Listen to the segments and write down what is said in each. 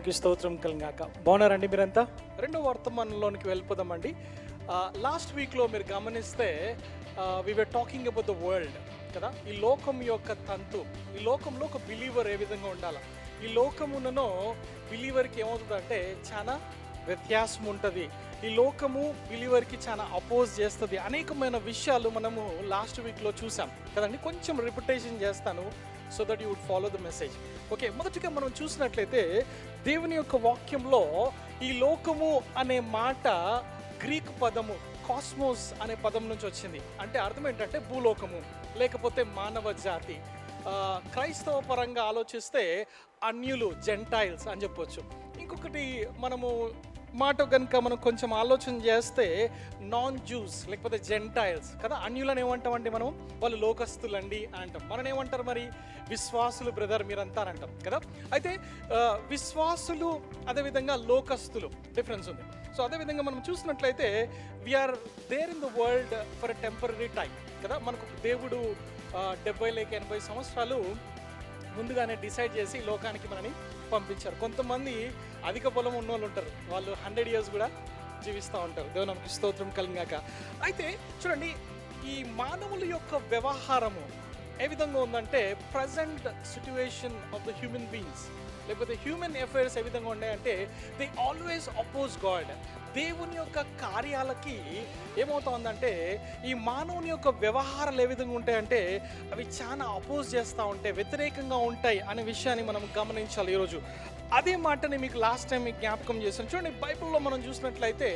దేవునికి స్తోత్రం కలిగాక. బాగున్నారండి మీరంతా? రెండో వర్తమానంలోనికి వెళ్ళిపోదామండి. లాస్ట్ వీక్లో మీరు గమనిస్తే we were talking about the world కదా. ఈ లోకం యొక్క తంతు, ఈ లోకంలో ఒక బిలీవర్ ఏ విధంగా ఉండాలి, ఈ లోకమునలో బిలీవర్కి ఏమవుతుందంటే చాలా వ్యత్యాసం ఉంటుంది, ఈ లోకము బిలీవర్కి చాలా అపోజ్ చేస్తుంది. అనేకమైన విషయాలు మనము లాస్ట్ వీక్లో చూసాం కదండి. కొంచెం రిపిటేషన్ చేస్తాను so that you would follow the message. Okay, మొదటిగా మనం చూసినట్లయితే దేవుని యొక్క వాక్యంలో ఈ లోకము అనే మాట గ్రీక్ పదము కాస్మోస్ అనే పదం నుంచి వచ్చింది. అంటే అర్థం ఏంటంటే భూలోకము లేకపోతే మానవ జాతి. క్రైస్తవ పరంగా ఆలోచిస్తే అన్యులు, జెంటైల్స్ అని చెప్పొచ్చు. ఇంకొకటి మనము మాట కనుక మనం కొంచెం ఆలోచన చేస్తే నాన్ జ్యూస్ లేకపోతే జెంటైల్స్ కదా. అన్యులను ఏమంటామండి మనం? వాళ్ళు లోకస్తులండి అంటాం. మనం ఏమంటారు మరి? విశ్వాసులు బ్రదర్ మీరంతా అని అంటాం కదా. అయితే విశ్వాసులు అదేవిధంగా లోకస్తులు డిఫరెన్స్ ఉంది. సో అదేవిధంగా మనం చూసినట్లయితే we are there in the world for a temporary time కదా. మనకు దేవుడు 70-80 సంవత్సరాలు ముందుగానే డిసైడ్ చేసి లోకానికి మనని పంపించారు. కొంతమంది అధిక బలం ఉన్న వాళ్ళు ఉంటారు, వాళ్ళు 100 years కూడా జీవిస్తూ ఉంటారు. దేవునికి స్తోత్రం కలిగాక. అయితే చూడండి, ఈ మానవుల యొక్క వ్యవహారము ఏ విధంగా ఉందంటే present situation of the human beings లేకపోతే హ్యూమన్ అఫైర్స్ ఏ విధంగా ఉన్నాయంటే దే ఆల్వేస్ అపోజ్ గాడ్. దేవుని యొక్క కార్యాలకి ఏమవుతుందంటే ఈ మానవుని యొక్క వ్యవహారాలు ఏ విధంగా ఉంటాయంటే అవి చాలా అపోజ్ చేస్తూ ఉంటాయి, వ్యతిరేకంగా ఉంటాయి అనే విషయాన్ని మనం గమనించాలి ఈరోజు. అదే మాటని మీకు లాస్ట్ టైం మీకు జ్ఞాపకం చేశాను. చూడండి, బైబిల్లో మనం చూసినట్లయితే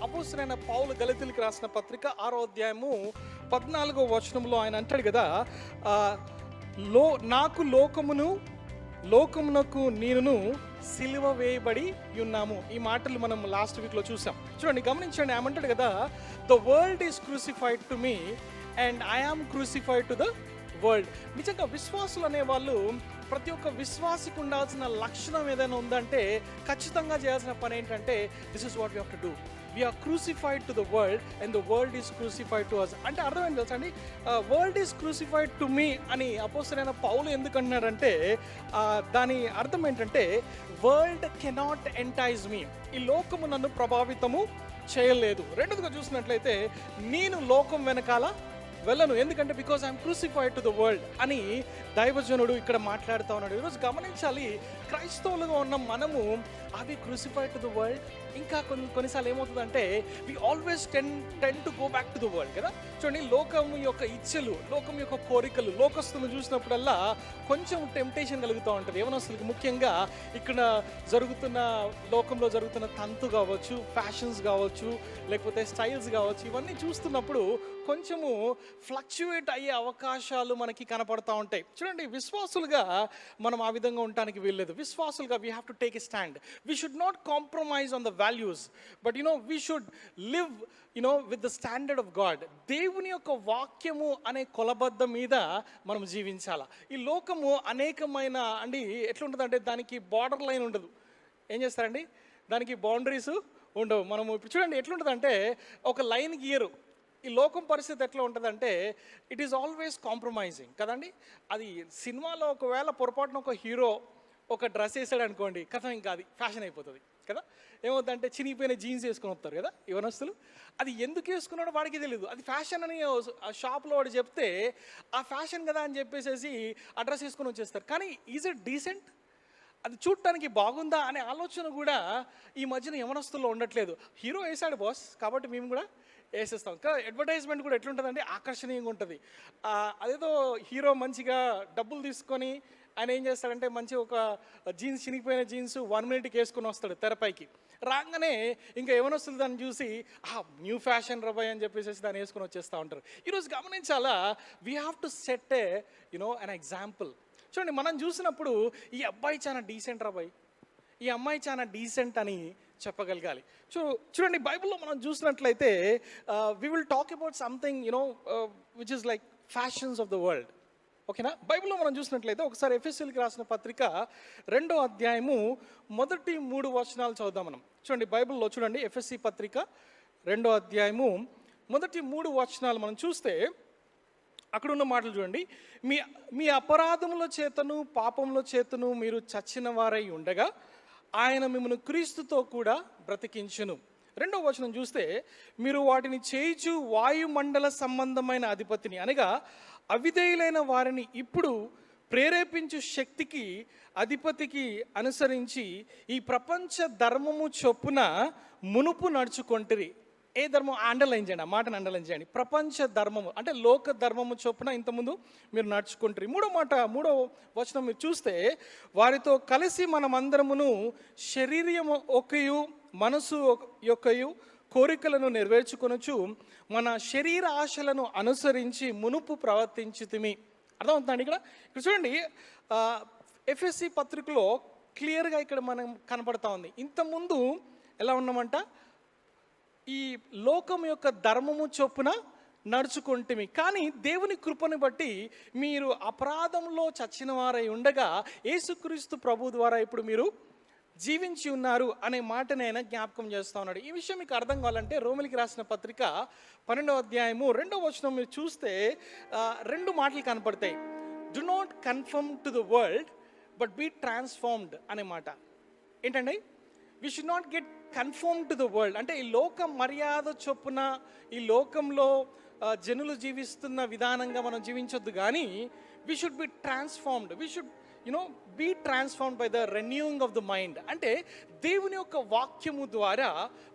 అపోస్తలుడైన పౌలు గలతీయులకు రాసిన పత్రిక 6వ అధ్యాయము 14వ వచనంలో ఆయన అంటాడు కదా, నాకు లోకమునకు నేనును సిలువ వేయబడి ఉన్నాము. ఈ మాటలు మనం లాస్ట్ వీక్లో చూసాం. చూడండి, గమనించండి, ఏమంటాడు కదా, the world is crucified to me and I am crucified to the world. నిజంగా విశ్వాసులు అనేవాళ్ళు, ప్రతి ఒక్క విశ్వాసికి ఉండాల్సిన లక్షణం ఏదైనా ఉందంటే ఖచ్చితంగా చేయాల్సిన పని ఏంటంటే this is what you have to do. We are crucified to the world and the world is crucified to us. అంటే అర్థం ఏంటి తెలుసా అండి? వరల్డ్ ఈజ్ క్రూసిఫైడ్ టు మీ అని అపోస్తలుడైన పౌలు ఎందుకు అంటున్నాడంటే దాని అర్థం ఏంటంటే వరల్డ్ కెనాట్ ఎంటైజ్ మీ. ఈ లోకము నన్ను ప్రభావితము చేయలేదు. రెండోదిగా చూసినట్లయితే నేను లోకం వెనకాల వెళ్ళను, ఎందుకంటే because I'm crucified to the world అని దైవజనుడు ఇక్కడ మాట్లాడుతూ ఉన్నాడు. ఈరోజు గమనించాలి, క్రైస్తవులుగా ఉన్న మనము అవి క్రూసిఫైడ్ టు ద వరల్డ్. ఇంకా కొన్నిసార్లు ఏమవుతుందంటే we always tend to go back to the world కదా. చూడండి, లోకం యొక్క ఇచ్చలు, లోకం యొక్క కోరికలు, లోకస్తులను చూసినప్పుడల్లా కొంచెం టెంప్టేషన్ కలుగుతూ ఉంటుంది యవనస్తులకు. ముఖ్యంగా ఇక్కడ లోకంలో జరుగుతున్న తంతు కావచ్చు, ఫ్యాషన్స్ కావచ్చు, లేకపోతే స్టైల్స్ కావచ్చు, ఇవన్నీ చూస్తున్నప్పుడు కొంచెము ఫ్లక్చువేట్ అయ్యే అవకాశాలు మనకి కనపడతా ఉంటాయి. చూడండి, విశ్వాసులుగా మనం ఆ విధంగా ఉండటానికి వీల్లేదు. విశ్వాసులుగా we have to take a stand. We should not compromise on the values, but we should live with the standard of God. దేవుని యొక్క వాక్యము అనే కొలబద్ద మీద మనం జీవించాలా. ఈ లోకము అనేకమైన ఎట్లుంటుందంటే దానికి బార్డర్ లైన్ ఉండదు. ఏం చేస్తారండి, దానికి బౌండరీస్ ఉండవు. మనము ఇప్పుడు చూడండి ఎట్లుంటుందంటే ఒక లైన్ గీయరు. ఈ లోకం పరిస్థితి ఎట్లా ఉంటుందంటే ఇట్ ఈస్ ఆల్వేస్ కాంప్రమైజింగ్ కదండి. అది సినిమాలో ఒకవేళ పొరపాటున ఒక హీరో ఒక డ్రెస్ వేసాడు అనుకోండి, కథం ఇంకా అది ఫ్యాషన్ అయిపోతుంది కదా. ఏమవుతుందంటే చినిగిపోయిన జీన్స్ వేసుకొని వస్తారు కదా యవనస్తులు. అది ఎందుకు వేసుకున్నాడో వాడికి తెలియదు, అది ఫ్యాషన్ అని ఆ షాప్లో వాడు చెప్తే ఆ ఫ్యాషన్ కదా అని చెప్పేసి ఆ డ్రెస్ వేసుకొని వచ్చేస్తారు. కానీ ఈజ్ ఇట్ డీసెంట్? అది చూడటానికి బాగుందా అనే ఆలోచన కూడా ఈ మధ్యన యవనస్తుల్లో ఉండట్లేదు. హీరో వేసాడు బాస్ కాబట్టి మేము కూడా వేసేస్తాం. అడ్వర్టైజ్మెంట్ కూడా ఎట్లుంటుందంటే ఆకర్షణీయంగా ఉంటుంది. అదేదో హీరో మంచిగా డబ్బులు తీసుకొని ఆయన ఏం చేస్తాడంటే మంచి ఒక జీన్స్, చినిగిపోయిన జీన్స్ 1 minute వేసుకొని వస్తాడు తెరపైకి. రాగానే ఇంకా ఏమనొస్తుంది దాన్ని చూసి న్యూ ఫ్యాషన్ రబాయ్ అని చెప్పేసి దాన్ని వేసుకొని వచ్చేస్తూ ఉంటారు. ఈరోజు గమనించాలా, we have to set an example. చూడండి, మనం చూసినప్పుడు ఈ అబ్బాయి చాలా డీసెంట్ రాబాయ్, ఈ అమ్మాయి చాలా డీసెంట్ అని చెప్పగలగాలి. చూడండి, బైబిల్లో మనం చూసినట్లయితే we will talk about something which is like fashions of the world. ఓకేనా? బైబిల్లో మనం చూసినట్లయితే ఒకసారి ఎఫెసీయులకు రాసిన పత్రిక 2వ అధ్యాయము మొదటి 3 వచనాలు చదువుదాం మనం. చూడండి, బైబిల్లో చూడండి, ఎఫెసీ పత్రిక 2వ అధ్యాయము మొదటి 3 వచనాలు మనం చూస్తే అక్కడ ఉన్న మాటలు చూడండి. మీ అపరాధముల చేతను పాపముల చేతను మీరు చచ్చిన వారై ఉండగా ఆయన మిమ్మల్ని క్రీస్తుతో కూడా బ్రతికించును. రెండవ వచనం చూస్తే, మీరు వాటిని చేయిచు వాయుమండల సంబంధమైన అధిపతిని అనగా అవిధేయులైన వారిని ఇప్పుడు ప్రేరేపించు శక్తికి అధిపతికి అనుసరించి ఈ ప్రపంచ ధర్మము చొప్పున మునుపు నడుచుకొంటిరి. ఏ ధర్మం? అండర్లైన్ చేయండి, ఆ మాటను అండర్లైన్ చేయండి. ప్రపంచ ధర్మము అంటే లోక ధర్మము చొప్పున ఇంతకుముందు మీరు నడుచుకుంటారు. మూడో వచనం మీరు చూస్తే, వారితో కలిసి మనమందరమును శరీరము ఒకయు మనసు యొక్కయు కోరికలను నెరవేర్చుకొనుచు మన శరీర ఆశలను అనుసరించి మునుపు ప్రవర్తించితిమి. అర్థమవుతుందండి? ఇక్కడ చూడండి, ఎఫ్ఎస్సి పత్రికలో క్లియర్గా ఇక్కడ మనం కనపడతా ఉంది. ఇంతకుముందు ఎలా ఉన్నామంట? ఈ లోకం యొక్క ధర్మము చొప్పున నడుచుకుంటేమి, కానీ దేవుని కృపను బట్టి మీరు అపరాధంలో చచ్చిన వారై ఉండగా యేసుక్రీస్తు ప్రభు ద్వారా ఇప్పుడు మీరు జీవించి ఉన్నారు అనే మాటని ఆయన జ్ఞాపకం చేస్తూ ఉన్నాడు. ఈ విషయం మీకు అర్థం కావాలంటే రోమిలికి రాసిన పత్రిక 12వ అధ్యాయము 2వ వచనం మీరు చూస్తే 2 మాటలు కనపడతాయి. Do not conform to the world but be transformed అనే మాట. ఏంటండి? We should not get conform to the world అంటే ఈ లోక మర్యాద చొప్పున ఈ లోకంలో జనులు జీవిస్తున్న విధానంగా మనం జీవించొద్దు, కానీ we should be transformed. We should be transformed by the renewing of the mind. అంటే దేవుని యొక్క వాక్యము ద్వారా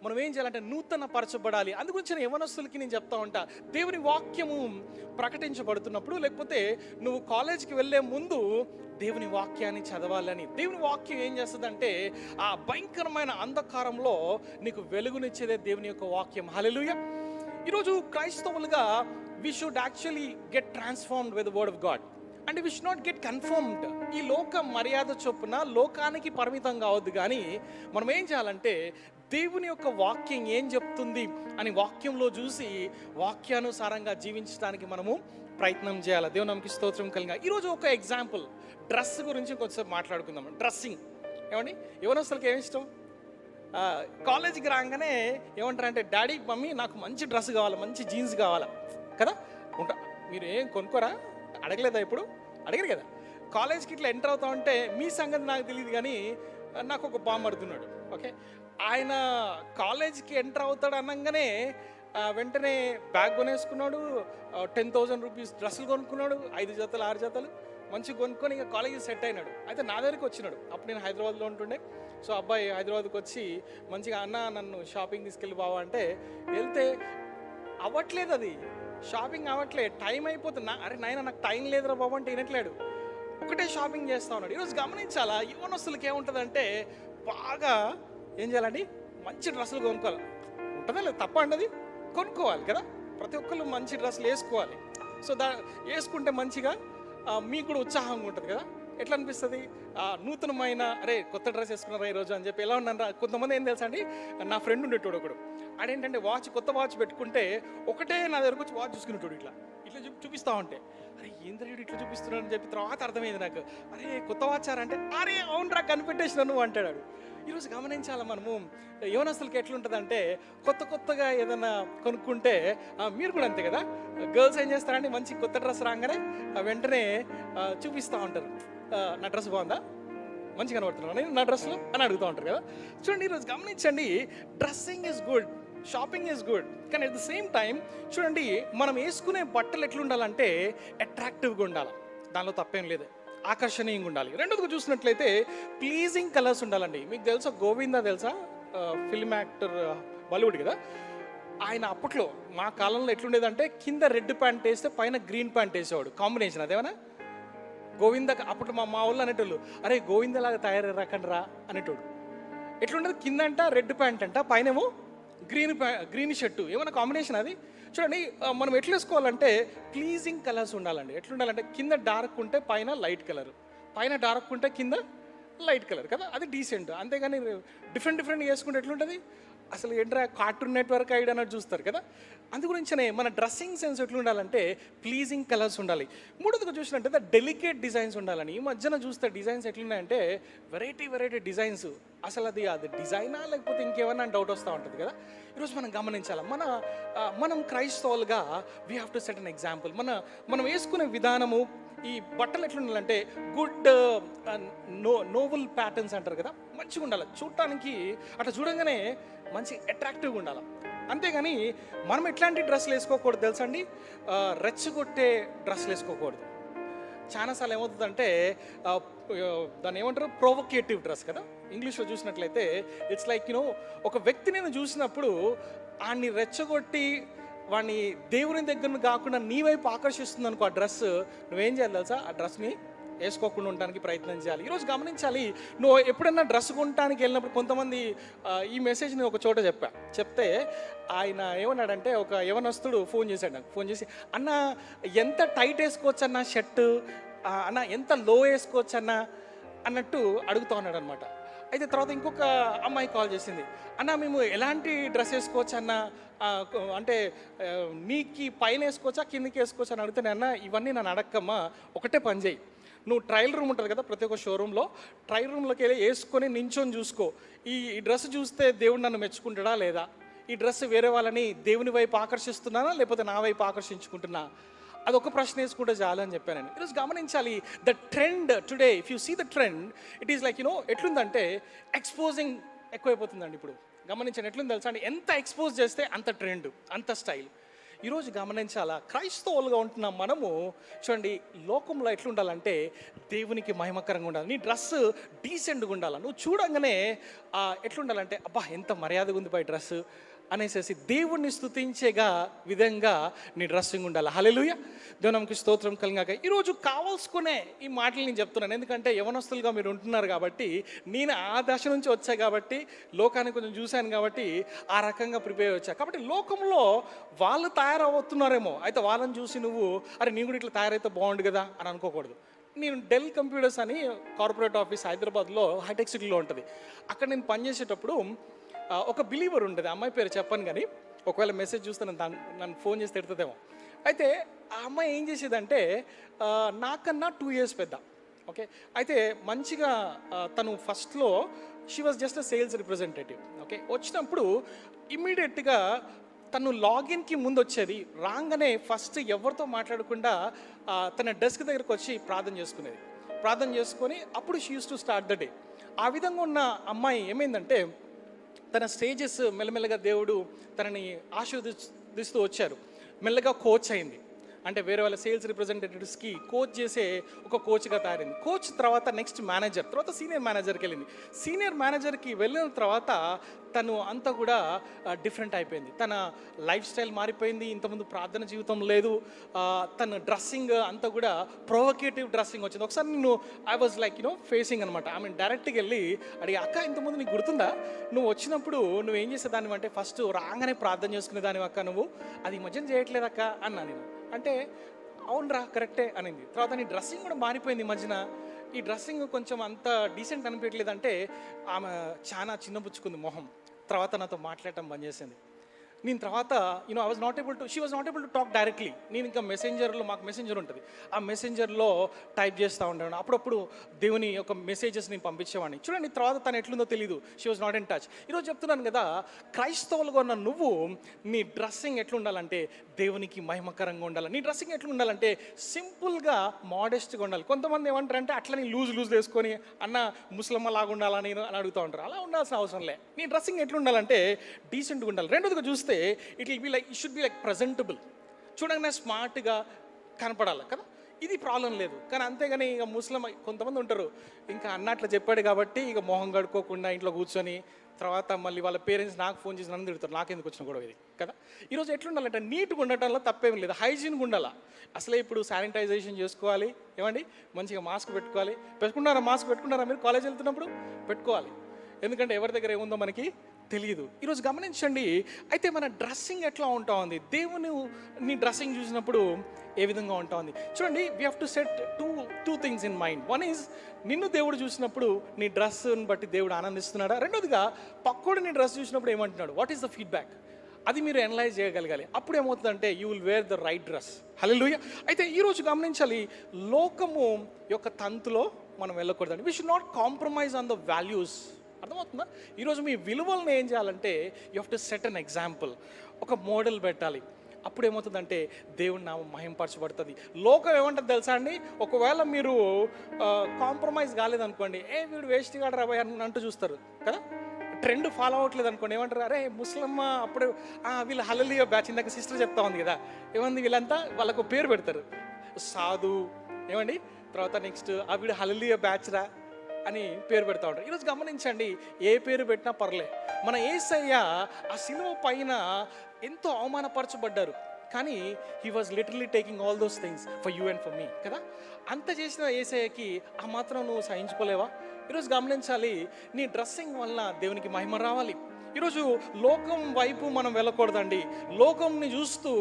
మనం ఏం చేయాలంటే నూతన పరచబడాలి. అందుగురించి యవనస్తులకి నేను చెప్తా ఉంటా, దేవుని వాక్యము ప్రకటించబడుతున్నప్పుడు, లేకపోతే నువ్వు కాలేజ్కి వెళ్ళే ముందు దేవుని వాక్యాన్ని చదవాలని. దేవుని వాక్యం ఏం చేస్తుందంటే ఆ భయంకరమైన అంధకారంలో నీకు వెలుగునిచ్చేదే దేవుని యొక్క వాక్యం. హల్లెలూయా. ఈరోజు క్రైస్తవులుగా we should actually get transformed by the word of God and we should not get confirmed. ఈ లోక మర్యాద చొప్పున లోకానికి పరిమితం కావద్దు, కానీ మనం ఏం చేయాలంటే దేవుని యొక్క వాక్యం ఏం చెప్తుంది అని వాక్యంలో చూసి వాక్యానుసారంగా జీవించడానికి మనము ప్రయత్నం చేయాలి. దేవుని నామముకి స్తోత్రం కలిగా. ఈరోజు ఒక ఎగ్జాంపుల్, డ్రెస్ గురించి కొంచెం మాట్లాడుకుందాం. డ్రెస్సింగ్ ఏమండి, యవనస్తులకి ఏమి ఇష్టం? కాలేజీకి రాగానే ఏమంటారంటే, డాడీ మమ్మీ నాకు మంచి డ్రెస్ కావాలి, మంచి జీన్స్ కావాలా కదా ఉంటా. మీరు ఏం కొనుక్కోరా? అడగలేదా? ఇప్పుడు అడిగారు కదా. కాలేజ్కి ఇట్లా ఎంటర్ అవుతా ఉంటే మీ సంగతి నాకు తెలియదు, కానీ నాకు ఒక బామ్మడుతున్నాడు. ఓకే, ఆయన కాలేజ్కి ఎంటర్ అవుతాడు అనగానే వెంటనే బ్యాగ్ కొనేసుకున్నాడు, 10,000 రూపీస్ డ్రెస్సులు కొనుక్కున్నాడు, 5 జతలు 6 జతలు మంచిగా కొనుక్కొని ఇక కాలేజీ సెట్ అయినాడు. అయితే నా దగ్గరికి వచ్చినాడు. అప్పుడు నేను హైదరాబాద్లో ఉంటుండే. సో అబ్బాయి హైదరాబాద్కి వచ్చి మంచిగా, అన్న నన్ను షాపింగ్ తీసుకెళ్ళి బావా అంటే వెళ్తే అవ్వట్లేదు, అది షాపింగ్ అవ్వట్లేదు, టైం అయిపోతుంది. అరే నాయన నాకు టైం లేదురా బాబు అంటే వినట్లేడు, ఒకటే షాపింగ్ చేస్తూ ఉన్నాడు. ఈరోజు గమనించాలా, యవ్వనస్తులకి ఏముంటుందంటే బాగా ఏం చేయాలండి, మంచి డ్రెస్సులు కొనుక్కోవాలి. ఉంటుందా లేదు? తప్ప అండి, కొనుక్కోవాలి కదా. ప్రతి ఒక్కళ్ళు మంచి డ్రెస్సులు వేసుకోవాలి. సో వేసుకుంటే మంచిగా మీకు కూడా ఉత్సాహంగా ఉంటుంది కదా. ఎట్లా అనిపిస్తుంది? నూతనమైన అరే కొత్త డ్రెస్ వేసుకున్నారా ఈరోజు అని చెప్పి ఎలా ఉన్నారా. కొంతమంది ఏం తెలుసా అండి, నా ఫ్రెండ్ ఉండేటోడు ఒకడు, ఆడేంటంటే కొత్త వాచ్ పెట్టుకుంటే ఒకటే నా దగ్గరకు వచ్చి వాచ్ చూసుకునేటోడు, ఇట్లా చూపిస్తా ఉంటే అరే ఏంద్ర ఇట్లా చూపిస్తున్నాడు అని చెప్పి తర్వాత అర్థమైంది నాకు. అరే కొత్త వాచ్ అంటే అరే అవునరా కనిపెట్టేసిన నువ్వు అంటాడు. ఈరోజు గమనించాలి మనము, యవనస్తులకి ఎట్లుంటుందంటే కొత్తగా ఏదైనా కొనుక్కుంటే మీరు కూడా అంతే కదా. గర్ల్స్ ఏం చేస్తారంటే మంచి కొత్త డ్రెస్ రాగానే వెంటనే చూపిస్తూ ఉంటారు, నా డ్రెస్ బాగుందా, మంచిగా కనబడుతున్నాను నేను నా డ్రెస్లో అని అడుగుతూ ఉంటారు కదా. చూడండి, ఈరోజు గమనించండి, dressing is good, shopping is good, కానీ అట్ ద సేమ్ టైం చూడండి మనం వేసుకునే బట్టలు ఎట్లుండాలంటే అట్రాక్టివ్గా ఉండాలి, దానిలో తప్పేం లేదు, ఆకర్షణీయంగా ఉండాలి. రెండోదిగా చూసినట్లయితే ప్లీజింగ్ కలర్స్ ఉండాలండి. మీకు తెలుసా గోవిందా తెలుసా, ఫిల్మ్ యాక్టర్, బాలీవుడ్ కదా. ఆయన అప్పట్లో మా కాలంలో ఎట్లుండేదంటే కింద రెడ్ ప్యాంట్ వేస్తే పైన గ్రీన్ ప్యాంట్ వేసేవాడు, కాంబినేషన్ అదేమన్నా. గోవింద అప్పుడు మా వాళ్ళు అనేటోళ్ళు, అరే గోవిందలాగా తయారయ్యాకండి రా అనేటోడు. ఎట్లుండదు, కింద అంట రెడ్ ప్యాంట్ అంట, పైనేమో గ్రీన్ షర్టు, ఏమన్నా కాంబినేషన్ అది. చూడండి మనం ఎట్లా వేసుకోవాలంటే ప్లీజింగ్ కలర్స్ ఉండాలండి. ఎట్లుండాలంటే కింద డార్క్ ఉంటే పైన లైట్ కలర్, పైన డార్క్ ఉంటే కింద లైట్ కలర్ కదా, అది డీసెంట్. అంతేగాని డిఫరెంట్ వేసుకుంటే ఎట్లుంటుంది, అసలు ఏంట్రా కార్టూన్ నెట్వర్క్ ఐడి అన్నట్టు చూస్తారు కదా. అందుగురించనే మన డ్రెస్సింగ్ సెన్స్ ఎట్లా ఉండాలంటే ప్లీజింగ్ కలర్స్ ఉండాలి. మూడోదిగా చూసినట్టయితే డెలికేట్ డిజైన్స్ ఉండాలని. ఈ మధ్యన చూస్తే డిజైన్స్ ఎట్లున్నాయంటే వెరైటీ డిజైన్స్, అసలు అది డిజైనా లేకపోతే ఇంకేమన్నా డౌట్ వస్తూ ఉంటుంది కదా. ఈరోజు మనం గమనించాలి, మనం క్రైస్తవులుగా we have to set an example. మనం వేసుకునే విధానము ఈ బట్టలు ఎట్లుండాలంటే గుడ్ నోవెల్ ప్యాటర్న్స్ అంటారు కదా, మంచిగా ఉండాలి చూడటానికి. అట్లా చూడంగానే మంచి అట్రాక్టివ్గా ఉండాలి. అంతేగాని మనం ఎట్లాంటి డ్రెస్సులు వేసుకోకూడదు తెలుసా అండి? రెచ్చగొట్టే డ్రెస్సులు వేసుకోకూడదు. చాలాసార్లు ఏమవుతుందంటే దాన్ని ఏమంటారు, ప్రొవొకేటివ్ డ్రెస్ కదా ఇంగ్లీష్లో చూసినట్లయితే. ఇట్స్ లైక్ ఒక వ్యక్తిని నేను చూసినప్పుడు వాడిని రెచ్చగొట్టి వాడిని దేవుని దగ్గర కాకుండా నీ వైపు ఆకర్షిస్తుంది అనుకో ఆ డ్రెస్, నువ్వేం చేయాలి తెలుసా? ఆ డ్రెస్ని వేసుకోకుండా ఉండడానికి ప్రయత్నం చేయాలి. ఈరోజు గమనించాలి, నువ్వు ఎప్పుడన్నా డ్రెస్ కొనడానికి వెళ్ళినప్పుడు కొంతమంది ఈ మెసేజ్ని ఒక చోట చెప్తే ఆయన ఏమన్నాడంటే, ఒక యవనస్తుడు ఫోన్ చేశాడు నాకు. ఫోన్ చేసి, అన్న ఎంత టైట్ వేసుకోవచ్చు అన్న షర్టు, అన్న ఎంత లో వేసుకోవచ్చు అన్నట్టు అడుగుతూ ఉన్నాడు అనమాట. అయితే తర్వాత ఇంకొక అమ్మాయి కాల్ చేసింది, అన్న మేము ఎలాంటి డ్రెస్ వేసుకోవచ్చు అన్న, అంటే నీకు పైన వేసుకోవచ్చా కిందకి వేసుకోవచ్చా అని అడిగితే, అన్న ఇవన్నీ నన్ను అడక్కమ్మా, ఒకటే పని చేయి, నువ్వు ట్రయల్ రూమ్ ఉంటుంది కదా ప్రతి ఒక్క షోరూంలో, ట్రయల్ రూమ్లోకి వెళ్ళి వేసుకొని నించొని చూసుకో, ఈ డ్రెస్ చూస్తే దేవుడు నన్ను మెచ్చుకుంటాడా లేదా, ఈ డ్రెస్ వేరే వాళ్ళని దేవుని వైపు ఆకర్షిస్తున్నానా లేకపోతే నా వైపు ఆకర్షించుకుంటున్నా, అదొక ప్రశ్న వేసుకుంటే చాలు అని చెప్పాను నేను. ఈరోజు గమనించాలి, the trend today, if you see the trend, it is like ఎట్లుందంటే ఎక్స్పోజింగ్ ఎక్కువైపోతుందండి. ఇప్పుడు గమనించండి ఎట్లుంది తెలుసా అండి, ఎంత ఎక్స్పోజ్ చేస్తే అంత ట్రెండ్, అంత స్టైల్. ఈరోజు గమనించాలా, క్రైస్తవులుగా ఉంటున్న మనము చూడండి, లోకంలో ఎట్లుండాలంటే దేవునికి మహిమకరంగా ఉండాలి. నీ డ్రెస్ డీసెంట్గా ఉండాలి. నువ్వు చూడంగానే ఎట్లుండాలంటే, అబ్బా ఎంత మర్యాదగా ఉంది పై డ్రెస్ అనేసి దేవుణ్ణి స్తుతించేగా విధంగా నీ డ్రెస్సింగ్ ఉండాలి. హల్లెలూయా, దేవునికి స్తోత్రం కలిగాక. ఈరోజు కావాల్సుకునే ఈ మాటలు నేను చెప్తున్నాను, ఎందుకంటే యవనస్తులుగా మీరు ఉంటున్నారు కాబట్టి, నేను ఆ దశ నుంచి వచ్చా కాబట్టి, లోకాన్ని కొంచెం చూశాను కాబట్టి ఆ రకంగా ప్రిపేర్ వచ్చా కాబట్టి, లోకంలో వాళ్ళు తయారవుతున్నారేమో, అయితే వాళ్ళని చూసి నువ్వు అరే నీ కూడా ఇట్లా తయారైతే బాగుండు కదా అని అనుకోకూడదు. నేను డెల్ కంప్యూటర్స్ అని కార్పొరేట్ ఆఫీస్ హైదరాబాద్లో హైటెక్ సిటీలో ఉంటుంది. అక్కడ నేను పనిచేసేటప్పుడు ఒక బిలీవర్ ఉంటుంది, అమ్మాయి పేరు చెప్పను కానీ, ఒకవేళ మెసేజ్ చూస్తే నన్ను ఫోన్ చేసి తిడుతుందేమో. అయితే ఆ అమ్మాయి ఏం చేసేదంటే, నాకన్నా 2 years పెద్ద. ఓకే, అయితే మంచిగా తను ఫస్ట్లో she was just a sales representative. Okay, వచ్చినప్పుడు ఇమ్మీడియట్గా తను లాగిన్కి ముందు వచ్చేది, రాగానే ఫస్ట్ ఎవరితో మాట్లాడకుండా తన డెస్క్ దగ్గరకు వచ్చి ప్రార్థన చేసుకొని అప్పుడు she use to start the day. ఆ విధంగా ఉన్న అమ్మాయి ఏమైందంటే, తన స్టేజెస్ మెల్లమెల్లగా దేవుడు తనని ఆశీర్వదిస్తూ వచ్చారు. మెల్లగా కోచ్ అయింది, అంటే వేరే వాళ్ళ సేల్స్ రిప్రజెంటేటివ్స్కి కోచ్ చేసే ఒక కోచ్గా తయారైంది. కోచ్ తర్వాత నెక్స్ట్ మేనేజర్, తర్వాత సీనియర్ మేనేజర్కి వెళ్ళింది. సీనియర్ మేనేజర్కి వెళ్ళిన తర్వాత తను అంతా కూడా డిఫరెంట్ అయిపోయింది. తన లైఫ్ స్టైల్ మారిపోయింది. ఇంతకుముందు ప్రార్థన జీవితం లేదు. తన డ్రెస్సింగ్ అంతా కూడా ప్రొవొకేటివ్ డ్రెస్సింగ్ వచ్చింది. ఒకసారి నేను ఐ వాజ్ లైక్ ఫేసింగ్ అనమాట. ఐ మీన్ డైరెక్ట్గా వెళ్ళి అడిగి, అక్క ఇంతకుముందు నీకు గుర్తుందా, నువ్వు వచ్చినప్పుడు నువ్వేం చేసేదాన్ని అంటే ఫస్ట్ రాగానే ప్రార్థన చేసుకునేదాన్ని అక్క, నువ్వు అది ఈ మధ్యన చేయట్లేదు అక్క అన్నా నేను. అంటే అవునరా కరెక్టే అనింది. తర్వాత నీ డ్రెస్సింగ్ కూడా మారిపోయింది ఈ మధ్యన, ఈ డ్రెస్సింగ్ కొంచెం అంత డీసెంట్ అనిపించట్లేదు అంటే ఆమె చాలా చిన్నపుచ్చుకుంది మొహం. తర్వాత నాతో మాట్లాడటం బంద్ చేసింది. నేను తర్వాత she was not able to talk directly. నేను ఇంకా మెసెంజర్లో, మాకు మెసెంజర్ ఉంటుంది, ఆ మెసెంజర్లో టైప్ చేస్తూ ఉంటాను. అప్పుడప్పుడు దేవుని యొక్క మెసేజెస్ నేను పంపించేవాడిని. చూడండి తర్వాత తను ఎట్లుందో తెలియదు, she was not in touch. ఈరోజు చెప్తున్నాను కదా, క్రైస్తవులుగా ఉన్న నువ్వు నీ డ్రెస్సింగ్ ఎట్లుండాలంటే దేవునికి మహిమకరంగా ఉండాలి. నీ డ్రెస్సింగ్ ఎట్లుండాలంటే సింపుల్గా మోడెస్ట్గా ఉండాలి. కొంతమంది ఏమంటారంటే అట్లా నీ లూజ్ వేసుకొని అన్న ముస్లమ్మ లాగా ఉండాలా నేను అని అడుగుతూ ఉంటారు. అలా ఉండాల్సిన అవసరం లే. నీ డ్రెస్సింగ్ ఎట్లుండాలంటే డీసెంట్గా ఉండాలి. రెండోదిగా చూస్తే it will be like, it should be like presentable. చూడంగానే స్మార్ట్గా కనపడాలి కదా, ఇది ప్రాబ్లం లేదు. కానీ అంతేగాని ఇక ముస్లిం కొంతమంది ఉంటారు, ఇంకా అన్నట్లు చెప్పాడు కాబట్టి ఇక మొహం కడుక్కోకుండా ఇంట్లో కూర్చొని తర్వాత మళ్ళీ వాళ్ళ పేరెంట్స్ నాకు ఫోన్ చేసి నన్ను తిడతారు, నాకెందుకు వచ్చిన గొడవ ఇది కదా. ఈరోజు ఎట్లుండాలంటే నీట్గా ఉండటంలో తప్పేం లేదు, హైజీన్గా ఉండాలా. అసలే ఇప్పుడు శానిటైజేషన్ చేసుకోవాలి, ఏమండి మంచిగా మాస్క్ పెట్టుకుంటారా మాస్క్ పెట్టుకుంటారా మీరు కాలేజ్ వెళ్తున్నప్పుడు పెట్టుకోవాలి, ఎందుకంటే ఎవరి దగ్గర ఏముందో మనకి తెలియదు. ఈరోజు గమనించండి, అయితే మన డ్రెస్సింగ్ ఎట్లా ఉంటా ఉంది, దేవుని నీ డ్రెస్సింగ్ చూసినప్పుడు ఏ విధంగా ఉంటా ఉంది. చూడండి, we have to set two things in mind. One is నిన్ను దేవుడు చూసినప్పుడు నీ డ్రెస్ని బట్టి దేవుడు ఆనందిస్తున్నాడా, రెండోదిగా పక్కోడు నీ డ్రెస్ చూసినప్పుడు ఏమంటున్నాడు, వాట్ ఈస్ ద ఫీడ్బ్యాక్, అది మీరు అనలైజ్ చేయగలగాలి. అప్పుడు ఏమవుతుందంటే you will wear the right dress. Hallelujah. అయితే ఈరోజు గమనించాలి, లోకము యొక్క తంతులో మనం వెళ్ళకూడదండి. We should not compromise on the values. అర్థమవుతుందా? ఈరోజు మీ విలువలను ఏం చేయాలంటే you have to set an example, ఒక మోడల్ పెట్టాలి. అప్పుడు ఏమవుతుందంటే దేవుని నామం మహింపరచబడుతుంది. లోకం ఏమంటుంది తెలుసా అండి, ఒకవేళ మీరు కాంప్రమైజ్ కాలేదనుకోండి, వీడు వేస్ట్ గాడు రాబోయే అంటూ చూస్తారు కదా. ట్రెండ్ ఫాలో అవ్వట్లేదు అనుకోండి, ఏమంటారు, అరే ముస్లిం అప్పుడు వీళ్ళు హల్లెలూయా బ్యాచ్, ఇందాక సిస్టర్ చెప్తా ఉంది కదా, ఏమంది వీళ్ళంతా వాళ్ళకు పేరు పెడతారు, సాధు ఏమండి, తర్వాత నెక్స్ట్ వీడు హల్లెలూయా బ్యాచ్ రా అని పేరు పెడతా ఉంటారు. ఈరోజు గమనించండి, ఏ పేరు పెట్టినా పర్లే, మన యేసయ్య ఆ సిలువ పైన ఎంతో అవమానపరచబడ్డారు, కానీ he was literally taking all those things for you and for me కదా. అంత చేసిన యేసయ్యకి ఆ మాత్రం నువ్వు సహించుకోలేవా? ఈరోజు గమనించాలి, నీ డ్రెస్సింగ్ వల్ల దేవునికి మహిమ రావాలి. ఈరోజు లోకం వైపు మనం వెళ్ళకూడదండి. లోకంని చూస్తూ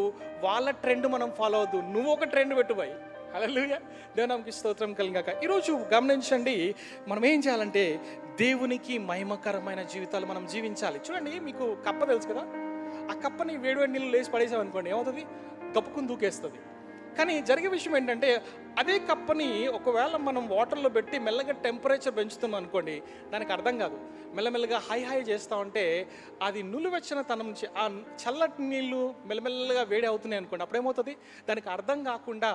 వాళ్ళ ట్రెండ్ మనం ఫాలో అవద్దు, నువ్వు ఒక ట్రెండ్ పెట్టుబాయి. హల్లెలూయా, దేవునికి స్తోత్రం కలిగాక. ఈరోజు గమనించండి, మనం ఏం చేయాలంటే దేవునికి మహిమకరమైన జీవితాలు మనం జీవించాలి. చూడండి, మీకు కప్ప తెలుసు కదా, ఆ కప్పని వేడివేడి నీళ్ళు లేచి పడేసామనుకోండి, ఏమవుతుంది, కప్పుకుని దూకేస్తుంది. కానీ జరిగే విషయం ఏంటంటే, అదే కప్పని ఒకవేళ మనం వాటర్లో పెట్టి మెల్లగా టెంపరేచర్ పెంచుతున్నాం అనుకోండి, దానికి అర్థం కాదు. మెల్లమెల్లగా హై చేస్తూ ఉంటే అది నులివెచ్చన తనం నుంచి ఆ చల్లటి నీళ్ళు మెల్లమెల్లగా వేడి అవుతున్నాయి అనుకోండి, అప్పుడేమవుతుంది, దానికి అర్థం కాకుండా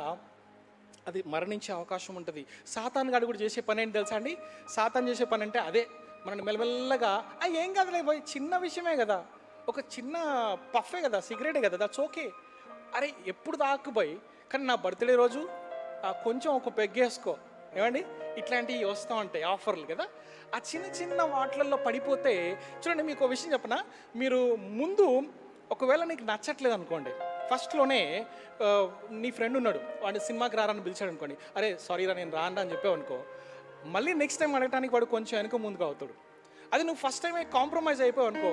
అది మరణించే అవకాశం ఉంటుంది. సాతాన్ గాడు కూడా చేసే పని ఏంటి తెలుసా అండి, సాతాన్ చేసే పని అంటే అదే, మనం మెల్లమెల్లగా ఏం కాదులే పోయి, చిన్న విషయమే కదా, ఒక చిన్న పఫే కదా, సిగరెటే కదా, దట్స్ ఓకే, అరే ఎప్పుడు దాక్కుపోయి, కానీ నా బర్త్డే రోజు కొంచెం ఒక పెగ్గేసుకో, ఏమండి, ఇట్లాంటివి వస్తూ ఉంటాయి ఆఫర్లు కదా. ఆ చిన్న చిన్న వాటిల్లో పడిపోతే, చూడండి మీకు ఒక విషయం చెప్పనా, మీరు ముందు ఒకవేళ నీకు నచ్చట్లేదు అనుకోండి, ఫస్ట్లోనే నీ ఫ్రెండ్ ఉన్నాడు, వాడు సినిమాకి రారని పిలిచాడు అనుకోండి, అరే సారీ రా నేను రాను అని చెప్పావు అనుకో, మళ్ళీ నెక్స్ట్ టైం అడగటానికి వాడు కొంచెం వెనుక ముందుకు అవుతాడు. అది నువ్వు ఫస్ట్ టైమే కాంప్రమైజ్ అయిపోయావు అనుకో,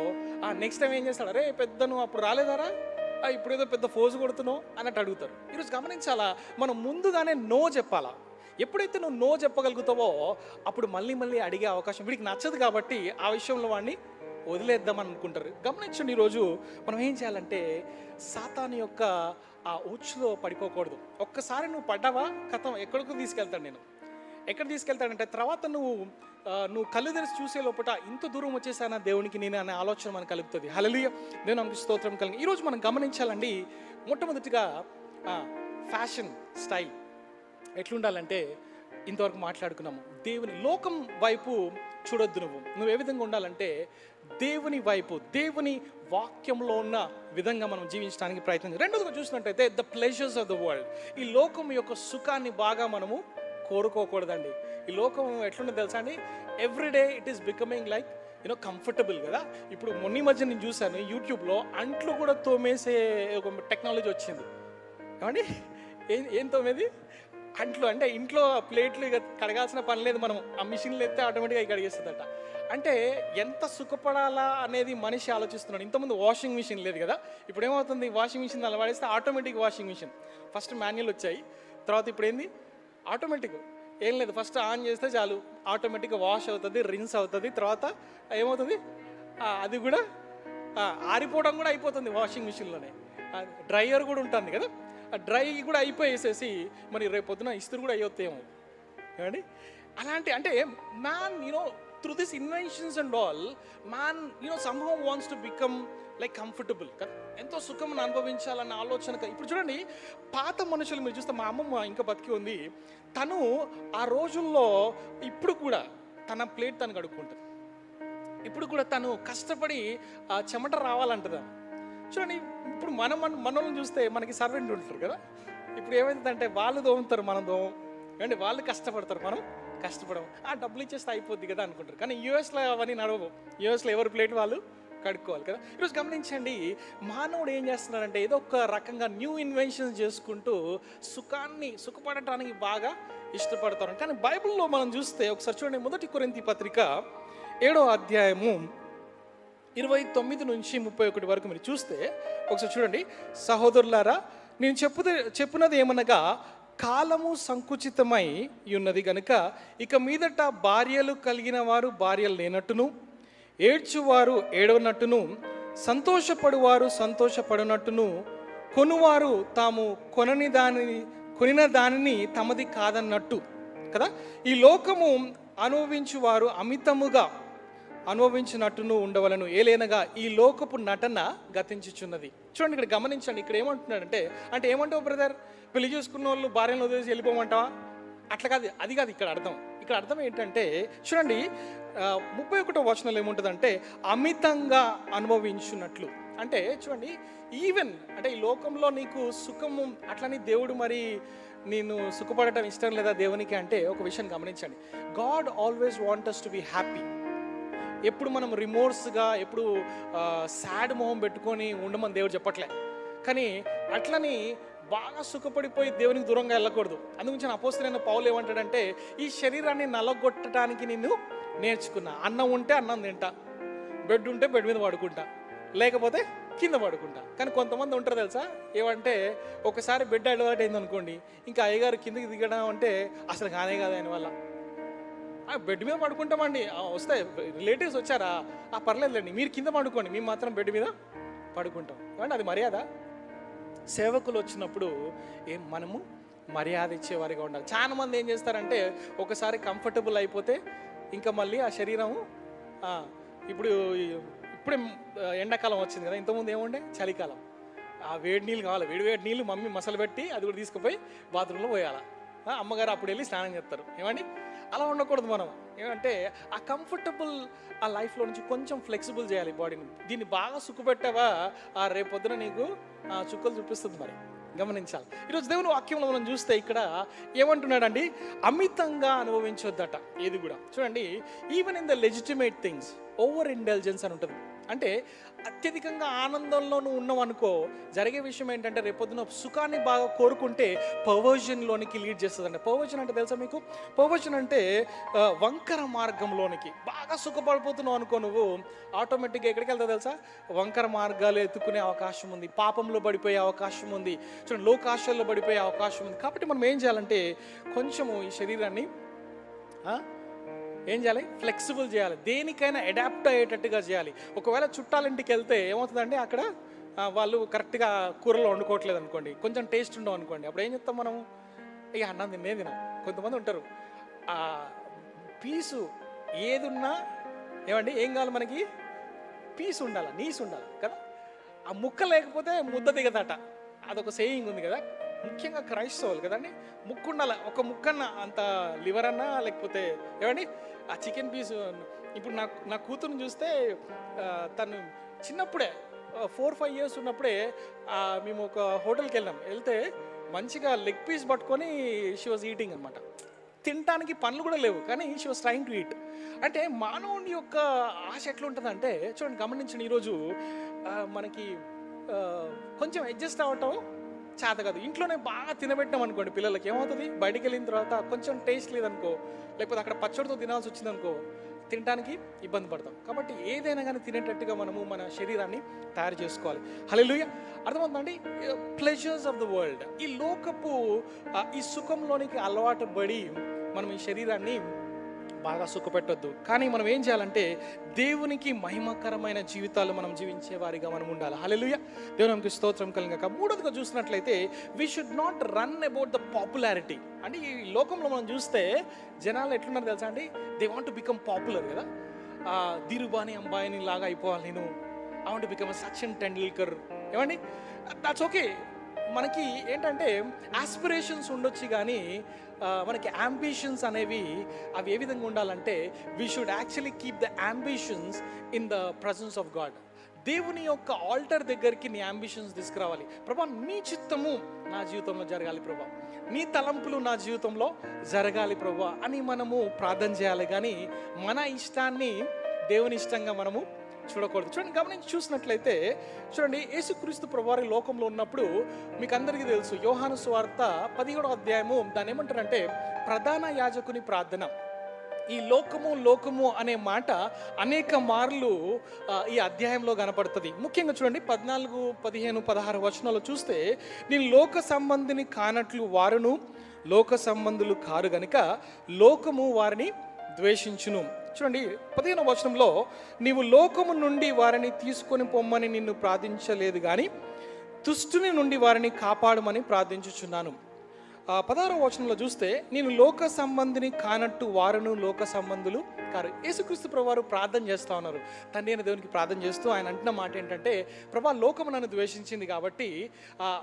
నెక్స్ట్ టైం ఏం చేస్తాడు, అరే పెద్ద నువ్వు అప్పుడు రాలేదారా, ఇప్పుడు ఏదో పెద్ద ఫోజు కొడుతున్నావు అన్నట్టు అడుగుతారు. ఈరోజు గమనించాలా, మనం ముందుగానే నో చెప్పాలా. ఎప్పుడైతే నువ్వు నో చెప్పగలుగుతావో అప్పుడు మళ్ళీ అడిగే అవకాశం, వీడికి నచ్చదు కాబట్టి ఆ విషయంలో వాడిని వదిలేద్దామని అనుకుంటారు. గమనించండి, ఈరోజు మనం ఏం చేయాలంటే సాతాను యొక్క ఆ ఉచ్చులో పడిపోకూడదు. ఒక్కసారి నువ్వు పడ్డావా కథం, ఎక్కడికి తీసుకెళ్తాడు, నేను ఎక్కడ తీసుకెళ్తాడంటే తర్వాత నువ్వు కళ్ళు తెరిచి చూసే లోపల ఇంత దూరం వచ్చేసానా దేవునికి నేను అనే ఆలోచన మనకు కలుగుతుంది. హల్లెలూయా, దేవునికి స్తోత్రం కలిగి. ఈరోజు మనం గమనించాలండి, మొట్టమొదటిగా ఫ్యాషన్ స్టైల్ ఎట్లుండాలంటే ఇంతవరకు మాట్లాడుకున్నాము. దేవుని లోకం వైపు చూడొద్దు, నువ్వు ఏ విధంగా ఉండాలంటే దేవుని వైపు, దేవుని వాక్యంలో ఉన్న విధంగా మనం జీవించడానికి ప్రయత్నం. రెండోదిగా చూసినట్టయితే the pleasures of the world, ఈ లోకం యొక్క సుఖాన్ని బాగా మనము కోరుకోకూడదండి. ఈ లోకం ఎట్లుంటుంది తెలుసా అండి, everyday it is becoming like comfortable కదా. ఇప్పుడు మొన్న మధ్య నేను చూశాను యూట్యూబ్లో, అంట్లు కూడా తోమేసే ఒక టెక్నాలజీ వచ్చింది. ఏమండి, ఏం తోమేది, అంట్లు, అంటే ఇంట్లో ప్లేట్లు ఇక కడగాల్సిన పని లేదు, మనం ఆ మిషన్లు ఎత్తే ఆటోమేటిక్గా ఇక కడిగేస్తుందట. అంటే ఎంత సుఖపడాలా అనేది మనిషి ఆలోచిస్తున్నాడు. ఇంతకుముందు వాషింగ్ మిషన్ లేదు కదా, ఇప్పుడు ఏమవుతుంది, వాషింగ్ మిషన్ అలా వాడేస్తే automatic washing machine. First manual వచ్చాయి, తర్వాత ఇప్పుడు ఏంది ఆటోమేటిక్. ఏం లేదు, ఫస్ట్ ఆన్ చేస్తే చాలు ఆటోమేటిక్గా వాష్ అవుతుంది, రిన్స్ అవుతుంది, తర్వాత ఏమవుతుంది, అది కూడా ఆరిపోవడం కూడా అయిపోతుంది వాషింగ్ మిషన్లోనే. డ్రైయర్ కూడా ఉంటుంది కదా, ఆ డ్రై కూడా అయిపోయేసేసి మరి రేపు పొద్దున ఇస్త్రీ కూడా అయ్యొత్తేమో, ఏమండి. అలాంటి అంటే man through this inventions and all, man somehow wants to become like comfortable కదా, ఎంతో సుఖం అనుభవించాలన్న ఆలోచన. ఇప్పుడు చూడండి, పాత మనుషులు మీరు చూస్తే, మా అమ్మమ్మ ఇంకా బతికి ఉంది, తను ఆ రోజుల్లో ఇప్పుడు కూడా తన ప్లేట్ తను కడుక్కుంటుంది, ఇప్పుడు కూడా తను కష్టపడి చెమట రావాలంటదా. చూడండి, ఇప్పుడు మనల్ని చూస్తే మనకి సర్వెంట్ ఉంటారు కదా, ఇప్పుడు ఏమైందంటే వాళ్ళు దోముతారు, మనం దోమం, ఏమంటే వాళ్ళు కష్టపడతారు, మనం కష్టపడము, డబ్బులు ఇచ్చేస్తే అయిపోద్ది కదా అనుకుంటారు. కానీ యూఎస్లో అవన్నీ నడవవు, యూఎస్లో ఎవరి ప్లేట్ వాళ్ళు కడుక్కోవాలి కదా. ఈరోజు గమనించండి, మానవుడు ఏం చేస్తున్నాడంటే ఏదో ఒక రకంగా న్యూ ఇన్వెన్షన్స్ చేసుకుంటూ సుఖపడటానికి బాగా ఇష్టపడతారు. కానీ బైబిల్లో మనం చూస్తే ఒకసారి చూడండి, 1 కొరింథీ పత్రిక 7వ అధ్యాయము 29 నుంచి 31 వరకు మీరు చూస్తే ఒకసారి చూడండి. సహోదరులారా, నేను చెప్పున్నది ఏమనగా, కాలము సంకుచితమై ఉన్నది గనుక ఇక మీదట భార్యలు కలిగిన వారు భార్యలు లేనట్టును, ఏడ్చువారు ఏడవనట్టును, సంతోషపడువారు సంతోషపడినట్టును, కొనువారు తాము కొనిన దానిని తమది కాదన్నట్టు కదా. ఈ లోకము అనుభవించువారు అమితముగా అనుభవించినట్టును ఉండవలను, ఏలైనగా ఈ లోకపు నటన గతించుచున్నది. చూడండి ఇక్కడ గమనించండి, ఇక్కడ ఏమంటున్నాడంటే, అంటే ఏమంటావు బ్రదర్, పెళ్లి చేసుకున్న వాళ్ళు భార్యను వదిలేసి వెళ్ళిపోమంటావా? అట్లా కాదు, అది కాదు ఇక్కడ అర్థం. ఇక్కడ అర్థం ఏంటంటే చూడండి, 31వ వచనంలో ఏముంటుందంటే అమితంగా అనుభవించున్నట్లు. అంటే చూడండి, ఈవెన్ అంటే ఈ లోకంలో నీకు సుఖము అట్లని దేవుడు మరి నేను సుఖపడటం ఇష్టం లేదా దేవునికి అంటే, ఒక విషయం గమనించండి, God always want us to be happy. ఎప్పుడు మనం రిమోర్స్గా ఎప్పుడు సాడ్ మొహం పెట్టుకొని ఉండమని దేవుడు చెప్పట్లే. కానీ అట్లని బాగా సుఖపడిపోయి దేవునికి దూరంగా వెళ్ళకూడదు. అందుగురించి అపోస్తలుడైన పౌలు ఏమంటాడంటే, ఈ శరీరాన్ని నలగొట్టడానికి నేను నేర్చుకున్నా. అన్నం ఉంటే అన్నం తింటా, బెడ్ ఉంటే బెడ్ మీద పడుకుంటా, లేకపోతే కింద పడుకుంటా. కానీ కొంతమంది ఉంటారు తెలుసా, ఏమంటే ఒకసారి బెడ్ అలవాటు అయింది అనుకోండి, ఇంకా అయ్యగారు కిందకి దిగడం అంటే అసలు కానే కాదు ఆయన వల్ల. బెడ్ మీద పడుకుంటామండి, వస్తాయి రిలేటివ్స్ వచ్చారా, పర్లేదులేండి మీరు కింద పడుకోండి, మేము మాత్రం బెడ్ మీద పడుకుంటాం. ఏమంటే అది మర్యాద? సేవకులు వచ్చినప్పుడు మనము మర్యాద ఇచ్చేవారిగా ఉండాలి. చాలా మంది ఏం చేస్తారంటే, ఒకసారి కంఫర్టబుల్ అయిపోతే ఇంకా మళ్ళీ ఆ శరీరము ఇప్పుడే ఎండాకాలం వచ్చింది కదా, ఇంతకుముందు ఏముండే చలికాలం, ఆ వేడి నీళ్ళు కావాలి, వేడి నీళ్ళు మమ్మీ మసలు పెట్టి అది కూడా తీసుకుపోయి బాత్రూంలో పోయాలి. అమ్మగారు అప్పుడు వెళ్ళి స్నానం చేస్తారు. ఏమండి, అలా ఉండకూడదు. మనం ఏమంటే ఆ కంఫర్టబుల్ ఆ లైఫ్లో నుంచి కొంచెం ఫ్లెక్సిబుల్ చేయాలి బాడీని. దీన్ని బాగా సుఖపెట్టావా రేపొద్దున నీకు చుక్కలు చూపిస్తుంది. మరి గమనించాలి. ఈరోజు దేవుని వాక్యంలో మనం చూస్తే ఇక్కడ ఏమంటున్నాడండి, అమితంగా అనుభవించొద్దట ఏది కూడా. చూడండి, even in the legitimate things over intelligence అని ఉంటుంది. అంటే అత్యధికంగా ఆనందంలో నువ్వు ఉన్నావు అనుకో, జరిగే విషయం ఏంటంటే రేపొద్దున సుఖాన్ని బాగా కోరుకుంటే పర్వర్జన్లోనికి లీడ్ చేస్తుంది. అంటే పర్వర్జన్ అంటే తెలుసా మీకు? పర్వర్జన్ అంటే వంకర మార్గంలోనికి బాగా సుఖపడిపోతున్నావు అనుకో, నువ్వు ఆటోమేటిక్గా ఎక్కడికి వెళ్తావు తెలుసా? వంకర మార్గాలు ఎత్తుకునే అవకాశం ఉంది, పాపంలో పడిపోయే అవకాశం ఉంది, చూడండి లోకాశల్లో పడిపోయే అవకాశం ఉంది. కాబట్టి మనం ఏం చేయాలంటే, కొంచెము ఈ శరీరాన్ని ఏం చేయాలి? ఫ్లెక్సిబుల్ చేయాలి, దేనికైనా అడాప్ట్ అయ్యేటట్టుగా చేయాలి. ఒకవేళ చుట్టాలింటికి వెళ్తే ఏమవుతుందంటే, అక్కడ వాళ్ళు కరెక్ట్గా కూరలో వండుకోవట్లేదు అనుకోండి, కొంచెం టేస్ట్ ఉండవు అనుకోండి, అప్పుడు ఏం చెప్తాం మనం? ఇక అన్నం తినం. కొంతమంది ఉంటారు, పీసు ఏది ఉన్నా ఏమండి ఏం కావాలి మనకి? పీసు ఉండాలి, నీసు ఉండాలి కదా. ఆ ముక్క లేకపోతే ముద్ద దిగదట, అదొక సేయింగ్ ఉంది కదా. ముఖ్యంగా క్రైస్తవులు కదండి, ముక్కు ఉండాలి. ఒక ముక్కన్న అంత లివర్ అన్నా లేకపోతే ఏమండి ఆ చికెన్ పీసు. ఇప్పుడు నా కూతురుని చూస్తే తను చిన్నప్పుడే 4-5 years ఉన్నప్పుడే మేము ఒక హోటల్కి వెళ్తే మంచిగా లెగ్ పీస్ పట్టుకొని షీ వాజ్ ఈటింగ్ అనమాట. తినడానికి పనులు కూడా లేవు, కానీ she was trying to eat. అంటే మానవుని యొక్క ఆశ ఎట్లుంటుందంటే, చూడండి గమనించండి, ఈరోజు మనకి కొంచెం అడ్జస్ట్ అవ్వటం చేత కాదు. ఇంట్లోనే బాగా తినబెట్టాం అనుకోండి పిల్లలకి, ఏమవుతుంది? బయటికి వెళ్ళిన తర్వాత కొంచెం టేస్ట్ లేదనుకో, లేకపోతే అక్కడ పచ్చడితో తినాల్సి వచ్చిందనుకో, తినడానికి ఇబ్బంది పడతాం. కాబట్టి ఏదైనా కానీ తినేటట్టుగా మనము మన శరీరాన్ని తయారు చేసుకోవాలి. హల్లెలూయా. అర్థమవుతుందండి? ప్లెజర్స్ ఆఫ్ ద వరల్డ్, ఈ లోకపు ఈ సుఖంలోనికి అలవాటు పడి మనం ఈ శరీరాన్ని బాగా సుఖపెట్టొద్దు. కానీ మనం ఏం చేయాలంటే, దేవునికి మహిమకరమైన జీవితాలు మనం జీవించే వారిగా మనం ఉండాలి. హల్లెలూయా. దేవునికి స్తోత్రం కలుగాక. మూడోదిగా చూసినట్లయితే, we should not run about the popularity. అంటే ఈ లోకంలో మనం చూస్తే జనాలు ఎట్లున్నారు తెలుసా అండి? They want to become popular కదా. ధీరుబాని అంబానీ లాగా అయిపోవాలి నేను, I want to become Sachin Tendulkar. ఏమండి, దట్స్ ఓకే. మనకి ఏంటంటే ఆస్పిరేషన్స్ ఉండొచ్చు, కానీ మనకి అంబిషన్స్ అనేవి అవి ఏ విధంగా ఉండాలంటే, we should actually keep the ambitions in the presence of God. దేవుని యొక్క ఆల్టర్ దగ్గరికి నీ అంబిషన్స్ తీసుకురావాలి. ప్రభా, నీ చిత్తము నా జీవితంలో జరగాలి ప్రభా, నీ తలంపులు నా జీవితంలో జరగాలి ప్రభా అని మనము ప్రార్థన చేయాలి. కానీ మన ఇష్టాన్ని దేవుని ఇష్టంగా మనము చూడకూడదు. చూడండి, గమనించి చూసినట్లయితే చూడండి, యేసుక్రీస్తు ప్రభువారు లోకంలో ఉన్నప్పుడు మీకు అందరికీ తెలుసు, యోహాను సువార్త 17వ అధ్యాయము దాన్ని ఏమంటారంటే ప్రధాన యాజకుని ప్రార్థన. ఈ లోకము అనే మాట అనేక మార్లు ఈ అధ్యాయంలో కనపడుతుంది. ముఖ్యంగా చూడండి 14, 15, 16 వచనాలు చూస్తే, నేను లోక సంబంధిని కానట్లు వారును లోక సంబంధులు కారు గనుక లోకము వారిని ద్వేషించును. చూడండి 15వ వచనంలో, నీవు లోకము నుండి వారిని తీసుకొని పొమ్మని నిన్ను ప్రార్థించలేదు, కానీ దుష్టుని నుండి వారిని కాపాడమని ప్రార్థించుచున్నాను. 16వ వచనంలో చూస్తే, నేను లోక సంబంధిని కానట్టు వారును లోక సంబంధులు కారు. యేసుక్రీస్తు ప్రభువారు ప్రార్థన చేస్తూ ఉన్నారు. తండ్రి అయిన దేవునికి ప్రార్థన చేస్తూ ఆయన అంటున్న మాట ఏంటంటే, ప్రభా లోకము నన్ను ద్వేషించింది కాబట్టి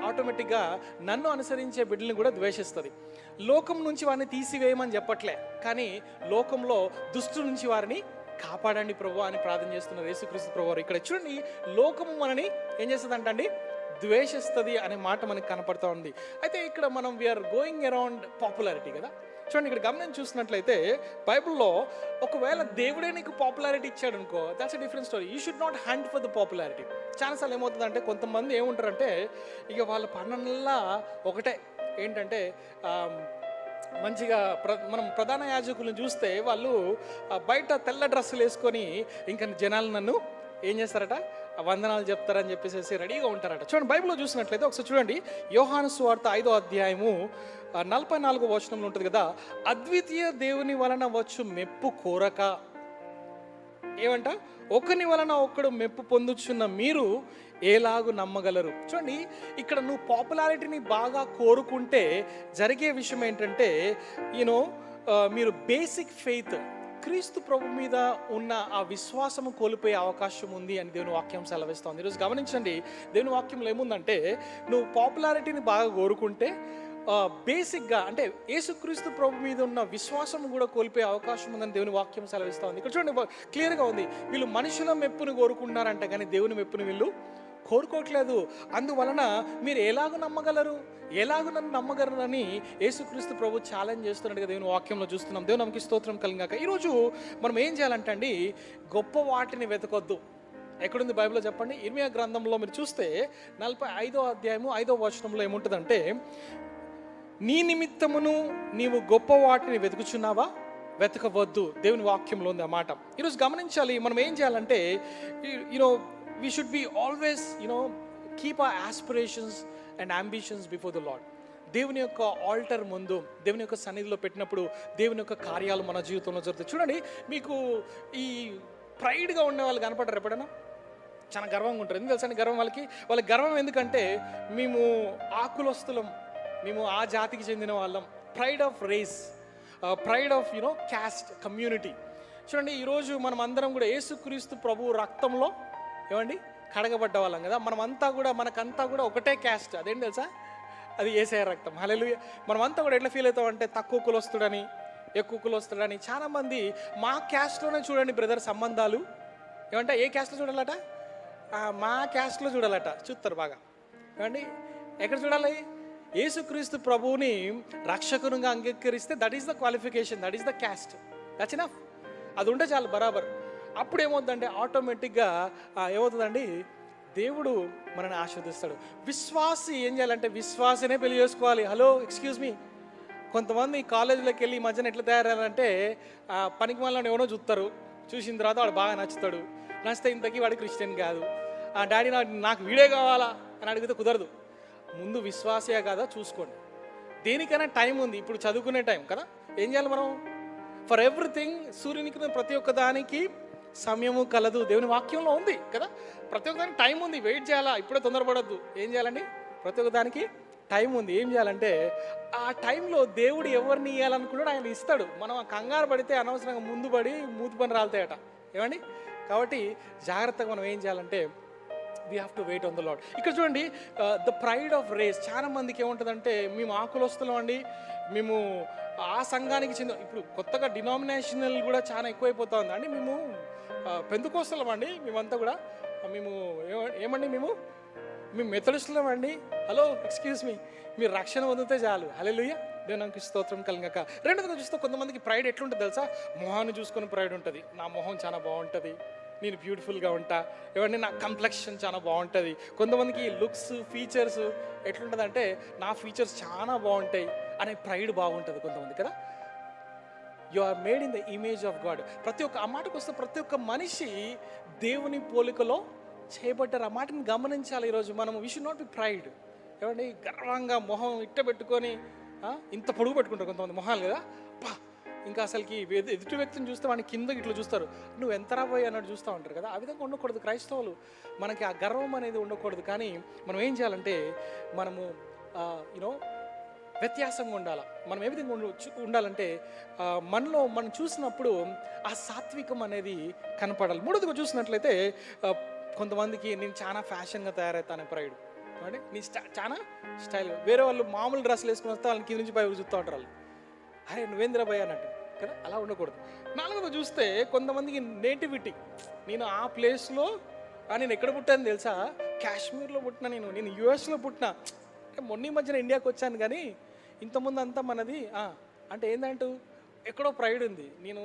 ఆటోమేటిక్గా నన్ను అనుసరించే బిడ్డలను కూడా ద్వేషిస్తుంది. లోకం నుంచి వారిని తీసివేయమని చెప్పట్లే, కానీ లోకంలో దుష్టు నుంచి వారిని కాపాడండి ప్రభు అని ప్రార్థన చేస్తున్నారు యేసుక్రీస్తు ప్రభువారు. ఇక్కడ చూడండి, లోకము మనని ఏం చేస్తుంది అంటండి, ద్వేషిస్తుంది అనే మాట మనకి కనపడుతూ ఉంది. అయితే ఇక్కడ మనం వీఆర్ గోయింగ్ అరౌండ్ పాపులారిటీ కదా. చూడండి, ఇక్కడ గమనించి చూసినట్లయితే బైబిల్లో ఒకవేళ దేవుడే నీకు పాపులారిటీ ఇచ్చాడు అనుకో, that's a different story. You should not hunt for the popularity. చాలాసార్లు ఏమవుతుందంటే, కొంతమంది ఏముంటారంటే ఇక వాళ్ళ పనుల్లా ఒకటే ఏంటంటే, మంచిగా మనం ప్రధాన యాజకులను చూస్తే వాళ్ళు బయట తెల్ల డ్రెస్సులు వేసుకొని ఇంకా జనాలు నన్ను ఏం చేస్తారట, వందనాలు చెప్తారని చెప్పేసి రెడీగా ఉంటారట. చూడండి, బైబిల్లో చూసినట్లయితే ఒకసారి చూడండి, యోహాను సువార్త 5వ అధ్యాయము 44వ వచనంలో ఉంటుంది కదా, అద్వితీయ దేవుని వలన వచ్చు మెప్పు కోరక ఏమంట, ఒకని వలన ఒకడు మెప్పు పొందుచున్న మీరు ఏలాగు నమ్మగలరు. చూడండి, ఇక్కడ నువ్వు పాపులారిటీని బాగా కోరుకుంటే జరిగే విషయం ఏంటంటే, యూనో మీరు బేసిక్ ఫెయిత్ క్రీస్తు ప్రభు మీద ఉన్న ఆ విశ్వాసము కోల్పోయే అవకాశం ఉంది అని దేవుని వాక్యం సెలవిస్తోంది. ఈరోజు గమనించండి, దేవుని వాక్యంలో ఏముందంటే, నువ్వు పాపులారిటీని బాగా కోరుకుంటే బేసిక్గా అంటే యేసుక్రీస్తు ప్రభు మీద ఉన్న విశ్వాసం కూడా కోల్పోయే అవకాశం ఉందని దేవుని వాక్యం సెలవిస్తూ ఉంది. ఇక్కడ చూడండి, క్లియర్గా ఉంది, వీళ్ళు మనుషుల మెప్పును కోరుకుంటున్నారంట, కానీ దేవుని మెప్పును వీళ్ళు కోరుకోవట్లేదు. అందువలన మీరు ఎలాగూ నమ్మగలరు, ఎలాగూ నన్ను నమ్మగలరని యేసుక్రీస్తు ప్రభు ఛాలెంజ్ చేస్తున్నట్టుగా దేవుని వాక్యంలో చూస్తున్నాం. దేవుని నమ్మకి స్తోత్రం కలిగాక ఈరోజు మనం ఏం చేయాలంటే అండి, గొప్ప వాటిని వెతకొద్దు. ఎక్కడుంది బైబిల్లో చెప్పండి? ఇర్మియా గ్రంథంలో మీరు చూస్తే 45వ అధ్యాయము 5వ వచనంలో ఏముంటుందంటే, నీ నిమిత్తమును నీవు గొప్ప వాటిని వెతుకుచున్నావా, వెతకవద్దు. దేవుని వాక్యంలో ఉంది ఆ మాట. ఈరోజు గమనించాలి, మనం ఏం చేయాలంటే, you know we should be always keep our aspirations and ambitions before the Lord. దేవుని యొక్క ఆల్టర్ ముందు, దేవుని యొక్క సన్నిధిలో పెట్టినప్పుడు దేవుని యొక్క కార్యాలు మన జీవితంలో జరుగుతాయి. చూడండి, మీకు ఈ ప్రైడ్గా ఉండే వాళ్ళు కనపడరు ఎప్పుడైనా? చాలా గర్వంగా ఉంటారు. ఎందుకు తెలుసా గర్వం వాళ్ళకి గర్వం ఎందుకంటే, మేము ఆకులస్తులం, మేము ఆ జాతికి చెందిన వాళ్ళం. Pride of race, pride of caste, community. చూడండి, ఈరోజు మనం అందరం కూడా యేసుక్రీస్తు ప్రభు రక్తంలో ఏమండి కడగబడ్డ వాళ్ళం కదా. మనకంతా కూడా ఒకటే క్యాస్ట్. అదేంటి తెలుసా? అది యేసయ్య రక్తం. హల్లెలూయా. మనమంతా కూడా ఎట్లా ఫీల్ అవుతామంటే, తక్కువ కులస్తుడని, ఎక్కువ కులస్తుడని. చాలామంది మా క్యాస్ట్లోనే చూడండి బ్రదర్ సంబంధాలు. ఏమంటే ఏ క్యాస్ట్లో చూడాలట? మా క్యాస్ట్లో చూడాలట. చూస్తారు బాగా. ఏమండి ఎక్కడ చూడాలి? యేసుక్రీస్తు ప్రభువుని రక్షకునిగా అంగీకరిస్తే that is the qualification, that is the cast. That's enough. అది ఉంటే చాలు బరాబర్. అప్పుడు ఏమవుతుందంటే ఆటోమేటిక్గా ఏమవుతుందండి, దేవుడు మనని ఆశీర్వదిస్తాడు. విశ్వాసి ఏం చేయాలంటే, విశ్వాసనే పెళ్లి చేసుకోవాలి. Hello, excuse me. కొంతమంది కాలేజీలోకి వెళ్ళి ఈ మధ్యన ఎట్లా తయారయ్యారంటే, పనికి వాళ్ళని ఎవరో చూస్తారు, చూసిన తర్వాత వాడు బాగా నచ్చుతాడు, నచ్చితే ఇంతకీ వాడు క్రిస్టియన్ కాదు. డాడీ నాకు వీడే కావాలా అని అడిగితే కుదరదు. ముందు విశ్వాసే కదా చూసుకోండి. దేనికైనా టైం ఉంది. ఇప్పుడు చదువుకునే టైం కదా. ఏం చేయాలి మనం? ఫర్ ఎవ్రీథింగ్, సూర్యునికి ప్రతి ఒక్క దానికి సమయము కలదు. దేవుని వాక్యంలో ఉంది కదా. ప్రతి ఒక్క దానికి టైం ఉంది. వెయిట్ చేయాలా, ఇప్పుడే తొందరపడద్దు. ఏం చేయాలండి? ప్రతి ఒక్క దానికి టైం ఉంది. ఏం చేయాలంటే, ఆ టైంలో దేవుడు ఎవరిని ఇవ్వాలనుకున్నాడు ఆయన ఇస్తాడు. మనం కంగారు పడితే అనవసరంగా ముందు పడి మూతి పని రాలుతాయట. ఏమండి? కాబట్టి జాగ్రత్తగా మనం ఏం చేయాలంటే, we have to wait on the Lord. ఇక్కడ చూడండి, ద ప్రైడ్ ఆఫ్ రేస్. చాలా మందికి ఏముంటుందంటే, మేము ఆకులు వస్తున్నాం అండి, మేము ఆ సంఘానికి చెందిన. ఇప్పుడు కొత్తగా డినామినేషనల్ కూడా చాలా ఎక్కువైపోతా ఉంది అండి. మేము పెంతుకోస్తలం అండి, మేమంతా కూడా మేము ఏమండి మేము మెథడిస్టులం అండి. Hello, excuse me. మీరు రక్షణ పొందితే చాలు. హల్లెలూయా. దేవునికి స్తోత్రం కలిగాక. రెండోదిగా చూస్తే కొంతమందికి ప్రైడ్ ఎట్లుంటుంది తెలుసా? మొహాన్ని చూసుకొని ప్రైడ్ ఉంటుంది. నా మొహం చాలా బాగుంటుంది, నేను బ్యూటిఫుల్గా ఉంటా, ఏమంటే నా కంప్లెక్షన్ చాలా బాగుంటుంది. కొంతమందికి లుక్స్, ఫీచర్స్ ఎట్లుంటుంది అంటే, నా ఫీచర్స్ చాలా బాగుంటాయి అనే ప్రైడ్ బాగుంటుంది కొంతమంది కదా. You are made in the image of God. ఆ మాటకు వస్తే ప్రతి ఒక్క మనిషి దేవుని పోలికలో చేయబడ్డారు. ఆ మాటని గమనించాలి ఈరోజు మనం. We should not be pride. ఏమండి గర్వంగా మొహం ఇట్ట పెట్టుకొని ఇంత పొడుగు పెట్టుకుంటారు కొంతమంది మొహాలు కదా. ఇంకా అసలుకి ఎదుటి వ్యక్తిని చూస్తే వాడిని కిందకి ఇట్లా చూస్తారు, నువ్వు ఎంతరా పోయి అన్నట్టు చూస్తూ ఉంటారు కదా. ఆ విధంగా ఉండకూడదు. క్రైస్తవులు మనకి ఆ గర్వం అనేది ఉండకూడదు. కానీ మనం ఏం చేయాలంటే, మనము వ్యత్యాసంగా ఉండాలి. మనం ఏ విధంగా ఉండాలంటే మనలో మనం చూసినప్పుడు ఆ సాత్వికం అనేది కనపడాలి. మూడోదిగా చూసినట్లయితే కొంతమందికి నేను చాలా ఫ్యాషన్గా తయారవుతాను ప్రైడ్ అంటే నీ చాలా స్టైల్. వేరే వాళ్ళు మామూలు డ్రెస్సులు వేసుకుని వస్తే వాళ్ళకి కింద నుంచి పై చూస్తూ ఉంటారు వాళ్ళు, అరే నువ్వేంద్ర భయ అన్నట్టు కదా. అలా ఉండకూడదు. నాలుగోది చూస్తే కొంతమందికి నేటివిటీ, నేను ఆ ప్లేస్లో నేను ఎక్కడ పుట్టాను తెలుసా, కాశ్మీర్లో పుట్టినా, నేను యూఎస్లో పుట్టినా, మొన్న మధ్యన ఇండియాకి వచ్చాను కానీ ఇంతకుముందు అంతా మనది అంటే ఏంటంటూ ఎక్కడో ప్రైడ్ ఉంది, నేను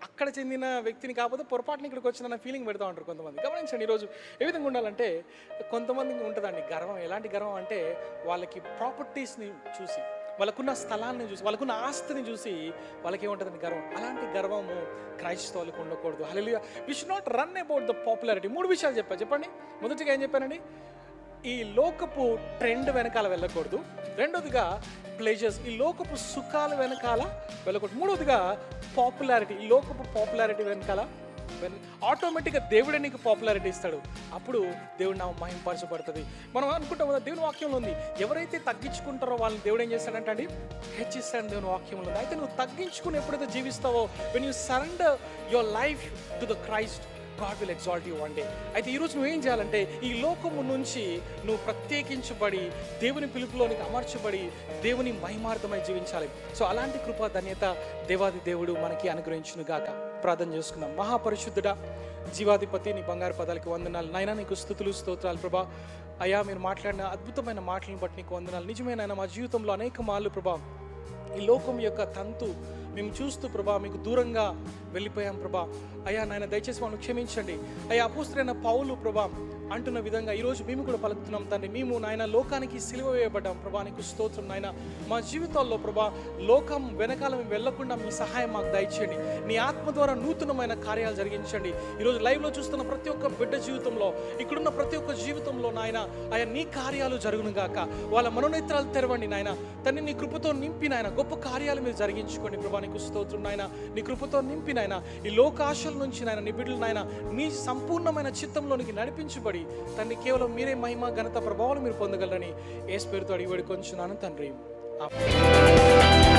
అక్కడ చెందిన వ్యక్తిని కాకపోతే పొరపాటున ఇక్కడికి వచ్చిన ఫీలింగ్ పెడతా ఉంటారు కొంతమంది. గమనించండి, ఈరోజు ఏ విధంగా ఉండాలంటే కొంతమందికి ఉంటుందండి గర్వం. ఎలాంటి గర్వం అంటే వాళ్ళకి ప్రాపర్టీస్ని చూసి, వాళ్ళకున్న స్థలాన్ని చూసి, వాళ్ళకున్న ఆస్తిని చూసి వాళ్ళకి ఏముంటుందండి గర్వం. అలాంటి గర్వము క్రైస్తవులకు ఉండకూడదు. Hallelujah. We should not run about the popularity. 3 విషయాలు చెప్పండి. మొదటిగా ఏం చెప్పానండి, ఈ లోకపు ట్రెండ్ వెనకాల వెళ్ళకూడదు. రెండోదిగా ప్లెజర్స్, ఈ లోకపు సుఖాల వెనకాల వెళ్ళకూడదు. మూడోదిగా పాపులారిటీ, ఈ లోకపు పాపులారిటీ వెనకాల ఆటోమేటిక్గా దేవుడే నీకు పాపులారిటీ ఇస్తాడు. అప్పుడు దేవుడు నా మహింపరచబడుతుంది. మనం అనుకుంటాం కదా, దేవుని వాక్యంలో ఉంది ఎవరైతే తగ్గించుకుంటారో వాళ్ళని దేవుడు ఏం చేస్తాడంటే అండి హెచ్చిస్తాడు. దేవుని వాక్యంలో ఉంది. అయితే నువ్వు తగ్గించుకుని ఎప్పుడైతే జీవిస్తావో, when you surrender your life to the Christ, God will exalt you one day. అయితే ఈరోజు నువ్వేం చేయాలంటే ఈ లోకము నుంచి నువ్వు ప్రత్యేకించబడి దేవుని పిలుపులోనికి అమర్చబడి దేవుని మహిమార్థమై జీవించాలి. సో అలాంటి కృపా ధన్యత దేవాది దేవుడు మనకి అనుగ్రహించును గాక. ప్రార్థన చేసుకుందాం. మహాపరిశుద్ధుడా, జీవాధిపతి, నీ బంగారు పదాలకి వందనాలు నాయనా, నీకు స్తుతులు స్తోత్రాలు ప్రభా. అయ్యా, మీరు మాట్లాడిన అద్భుతమైన మాటలను బట్టి నీకు వందనాలు. నిజమైన మా జీవితంలో అనేక మార్లు ప్రభా ఈ లోకం యొక్క తంతు మేము చూస్తూ ప్రభా మీకు దూరంగా వెళ్ళిపోయాం ప్రభా. అయ్యా నాయన దయచేసి మనం క్షమించండి. అయ్యా, అపోస్తలుడైన పౌలు ప్రభా అంటున్న విధంగా ఈరోజు మేము కూడా పలుకుతున్నాం తండ్రి. మేము నాయన లోకానికి సిలువ వేయబడ్డాం ప్రభా, నీకు స్తోత్రం నాయన. మా జీవితాల్లో ప్రభా లోకం వెనకాల మేము వెళ్లకుండా మీ సహాయం మాకు దయచేయండి. నీ ఆత్మ ద్వారా నూతనమైన కార్యాలు జరిగించండి. ఈరోజు లైవ్లో చూస్తున్న ప్రతి ఒక్క బిడ్డ జీవితంలో, ఇక్కడున్న ప్రతి ఒక్క జీవితంలో నాయన అయ్యా నీ కార్యాలు జరుగును గాక. వాళ్ళ మనోనేత్రాలు తెరవండి నాయన. తండ్రి నీ కృపతో నింపి నాయన గొప్ప కార్యాలు మీరు జరిగించుకోండి ప్రభా, నీకు స్తోత్రం నాయన. నీ కృపతో నింపి నాయన ఈ లోకాశల నుంచి నాయన నీ బిడ్డలు నాయన నీ సంపూర్ణమైన చిత్తంలోనికి నడిపించబడి తండ్రి కేవలం మీరే మహిమ ఘనత ప్రభావాలు మీరు పొందగలరని యేసు పేరుతో అడిగి వేడుకొంచున్నాను తండ్రి. ఆమేన్.